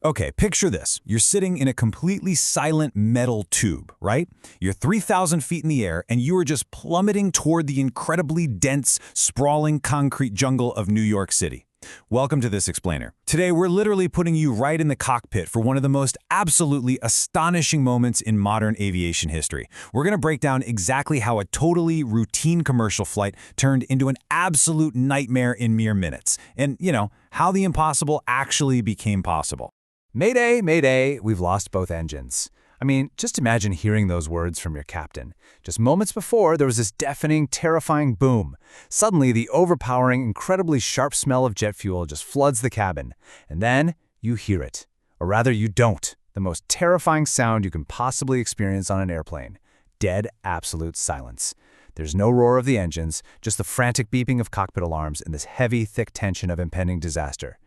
Okay, picture this. You're sitting in a completely silent metal tube, right? You're 3,000 feet in the air, and you are just plummeting toward the incredibly dense, sprawling concrete jungle of New York City. Welcome to this explainer. Today, we're literally putting you right in the cockpit for one of the most absolutely astonishing moments in modern aviation history. We're going to break down exactly how a totally routine commercial flight turned into an absolute nightmare in mere minutes. And, how the impossible actually became possible. Mayday, mayday, we've lost both engines. I mean, just imagine hearing those words from your captain. Just moments before, there was this deafening, terrifying boom. Suddenly, the overpowering, incredibly sharp smell of jet fuel just floods the cabin. And then, you hear it. Or rather, you don't. The most terrifying sound you can possibly experience on an airplane. Dead, absolute silence. There's no roar of the engines, just the frantic beeping of cockpit alarms and this heavy, thick tension of impending disaster.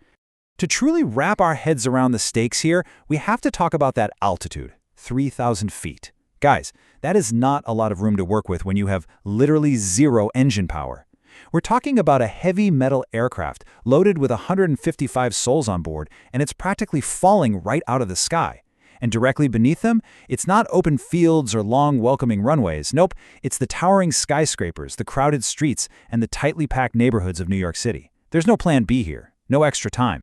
To truly wrap our heads around the stakes here, we have to talk about that altitude, 3,000 feet. Guys, that is not a lot of room to work with when you have literally zero engine power. We're talking about a heavy metal aircraft loaded with 155 souls on board, and it's practically falling right out of the sky. And directly beneath them, it's not open fields or long, welcoming runways. Nope, it's the towering skyscrapers, the crowded streets, and the tightly packed neighborhoods of New York City. There's no plan B here, no extra time.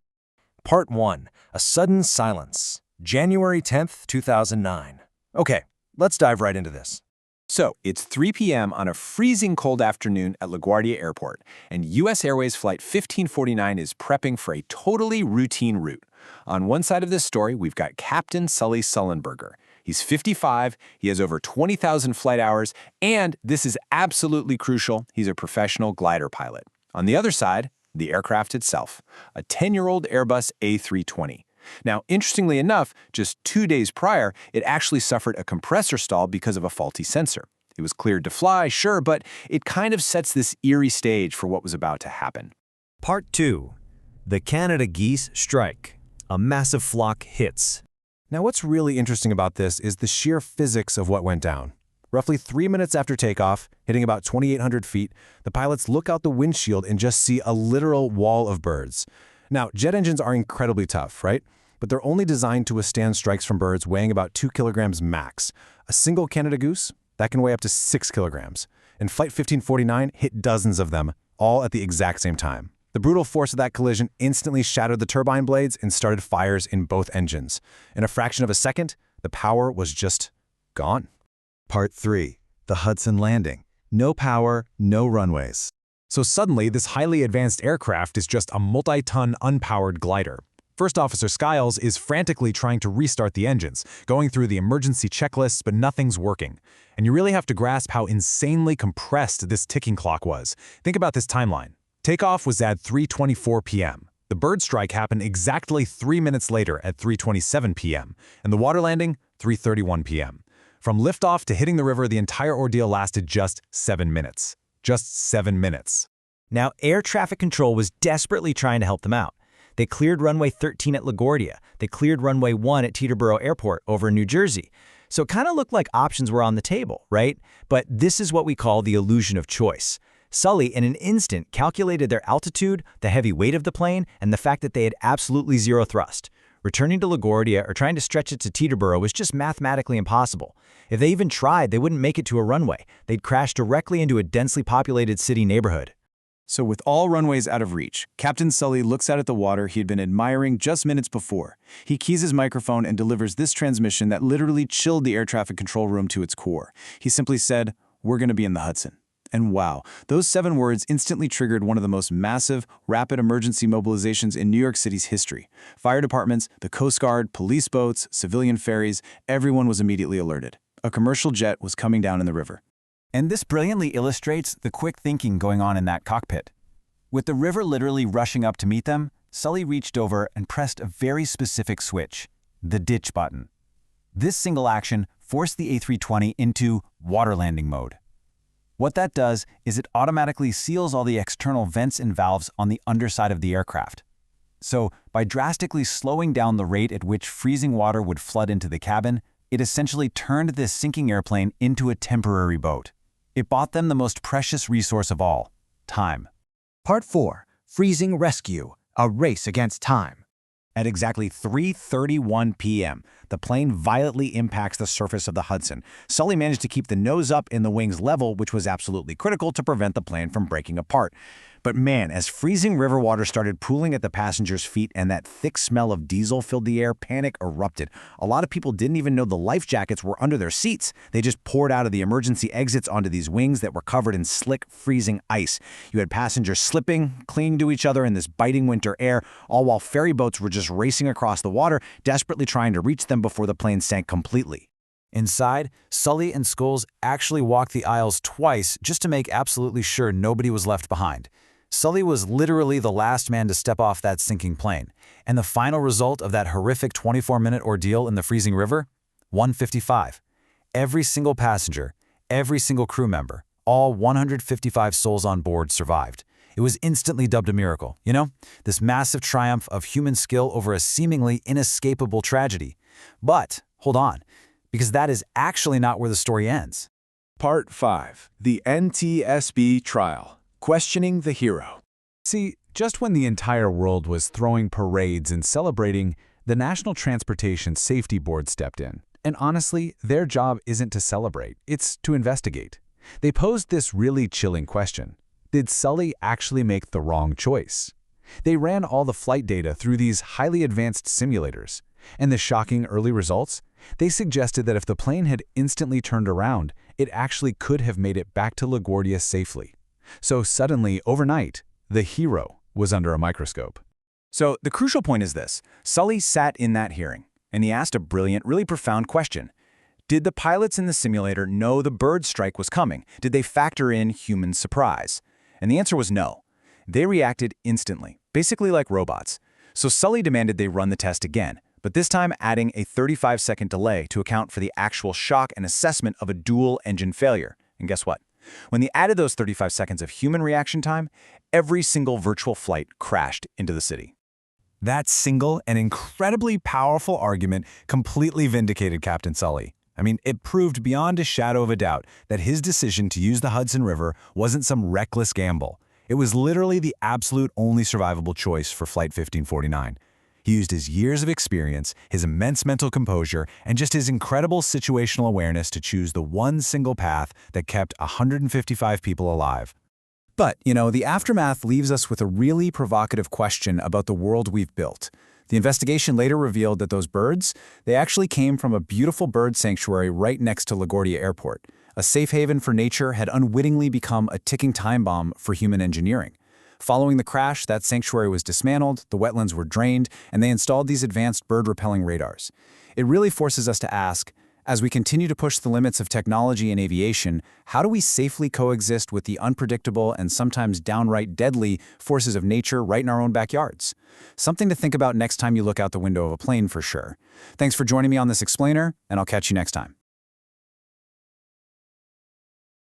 Part 1. A Sudden Silence. January 10th, 2009. Okay, let's dive right into this. So, it's 3 p.m. on a freezing cold afternoon at LaGuardia Airport, and U.S. Airways Flight 1549 is prepping for a totally routine route. On one side of this story, we've got Captain Chesley Sullenberger. He's 55, he has over 20,000 flight hours, and this is absolutely crucial, he's a professional glider pilot. On the other side, the aircraft itself, a 10-year-old Airbus A320. Now, interestingly enough, just 2 days prior, it actually suffered a compressor stall because of a faulty sensor. It was cleared to fly, sure, but it kind of sets this eerie stage for what was about to happen. Part 2. The Canada Geese Strike. A massive flock hits. Now, what's really interesting about this is the sheer physics of what went down. Roughly 3 minutes after takeoff, hitting about 2,800 feet, the pilots look out the windshield and just see a literal wall of birds. Now, jet engines are incredibly tough, right? But they're only designed to withstand strikes from birds weighing about 2 kilograms max. A single Canada goose, that can weigh up to 6 kilograms. And Flight 1549 hit dozens of them, all at the exact same time. The brutal force of that collision instantly shattered the turbine blades and started fires in both engines. In a fraction of a second, the power was just gone. Part 3. The Hudson landing. No power, no runways. So suddenly, this highly advanced aircraft is just a multi-ton unpowered glider. First Officer Skiles is frantically trying to restart the engines, going through the emergency checklists, but nothing's working. And you really have to grasp how insanely compressed this ticking clock was. Think about this timeline. Takeoff was at 3:24 p.m. The bird strike happened exactly 3 minutes later at 3:27 p.m. And the water landing, 3:31 p.m. From liftoff to hitting the river, the entire ordeal lasted just 7 minutes. Just 7 minutes. Now, air traffic control was desperately trying to help them out. They cleared runway 13 at LaGuardia. They cleared runway 1 at Teterboro Airport over in New Jersey. So it kind of looked like options were on the table, right? But this is what we call the illusion of choice. Sully, in an instant, calculated their altitude, the heavy weight of the plane, and the fact that they had absolutely zero thrust. Returning to LaGuardia or trying to stretch it to Teterboro was just mathematically impossible. If they even tried, they wouldn't make it to a runway. They'd crash directly into a densely populated city neighborhood. So with all runways out of reach, Captain Sully looks out at the water he had been admiring just minutes before. He keys his microphone and delivers this transmission that literally chilled the air traffic control room to its core. He simply said, "We're going to be in the Hudson." And wow, those 7 words instantly triggered one of the most massive, rapid emergency mobilizations in New York City's history. Fire departments, the Coast Guard, police boats, civilian ferries, everyone was immediately alerted. A commercial jet was coming down in the river. And this brilliantly illustrates the quick thinking going on in that cockpit. With the river literally rushing up to meet them, Sully reached over and pressed a very specific switch, the ditch button. This single action forced the A320 into water landing mode. What that does is it automatically seals all the external vents and valves on the underside of the aircraft. So, by drastically slowing down the rate at which freezing water would flood into the cabin, it essentially turned this sinking airplane into a temporary boat. It bought them the most precious resource of all, time. Part 4. Freezing Rescue. A Race Against Time. At exactly 3:31 p.m., the plane violently impacts the surface of the Hudson. Sully managed to keep the nose up and the wings level, which was absolutely critical to prevent the plane from breaking apart. But man, as freezing river water started pooling at the passengers' feet and that thick smell of diesel filled the air, panic erupted. A lot of people didn't even know the life jackets were under their seats. They just poured out of the emergency exits onto these wings that were covered in slick, freezing ice. You had passengers slipping, clinging to each other in this biting winter air, all while ferry boats were just racing across the water, desperately trying to reach them before the plane sank completely. Inside, Sully and Scholes actually walked the aisles twice just to make absolutely sure nobody was left behind. Sully was literally the last man to step off that sinking plane. And the final result of that horrific 24-minute ordeal in the freezing river? 155. Every single passenger, every single crew member, all 155 souls on board survived. It was instantly dubbed a miracle, this massive triumph of human skill over a seemingly inescapable tragedy. But, hold on, because that is actually not where the story ends. Part 5. The NTSB Trial. Questioning the Hero. See, just when the entire world was throwing parades and celebrating, the National Transportation Safety Board stepped in. And honestly, their job isn't to celebrate, it's to investigate. They posed this really chilling question. Did Sully actually make the wrong choice? They ran all the flight data through these highly advanced simulators. And the shocking early results? They suggested that if the plane had instantly turned around, it actually could have made it back to LaGuardia safely. So suddenly, overnight, the hero was under a microscope. So the crucial point is this. Sully sat in that hearing, and he asked a brilliant, really profound question. Did the pilots in the simulator know the bird strike was coming? Did they factor in human surprise? And the answer was no. They reacted instantly, basically like robots. So Sully demanded they run the test again, but this time adding a 35-second delay to account for the actual shock and assessment of a dual-engine failure. And guess what? When they added those 35 seconds of human reaction time, every single virtual flight crashed into the city. That single and incredibly powerful argument completely vindicated Captain Sully. It proved beyond a shadow of a doubt that his decision to use the Hudson River wasn't some reckless gamble. It was literally the absolute only survivable choice for Flight 1549. He used his years of experience, his immense mental composure, and just his incredible situational awareness to choose the one single path that kept 155 people alive. But, the aftermath leaves us with a really provocative question about the world we've built. The investigation later revealed that those birds, they actually came from a beautiful bird sanctuary right next to LaGuardia Airport. A safe haven for nature had unwittingly become a ticking time bomb for human engineering. Following the crash, that sanctuary was dismantled, the wetlands were drained, and they installed these advanced bird-repelling radars. It really forces us to ask, as we continue to push the limits of technology and aviation, how do we safely coexist with the unpredictable and sometimes downright deadly forces of nature right in our own backyards? Something to think about next time you look out the window of a plane for sure. Thanks for joining me on this explainer, and I'll catch you next time.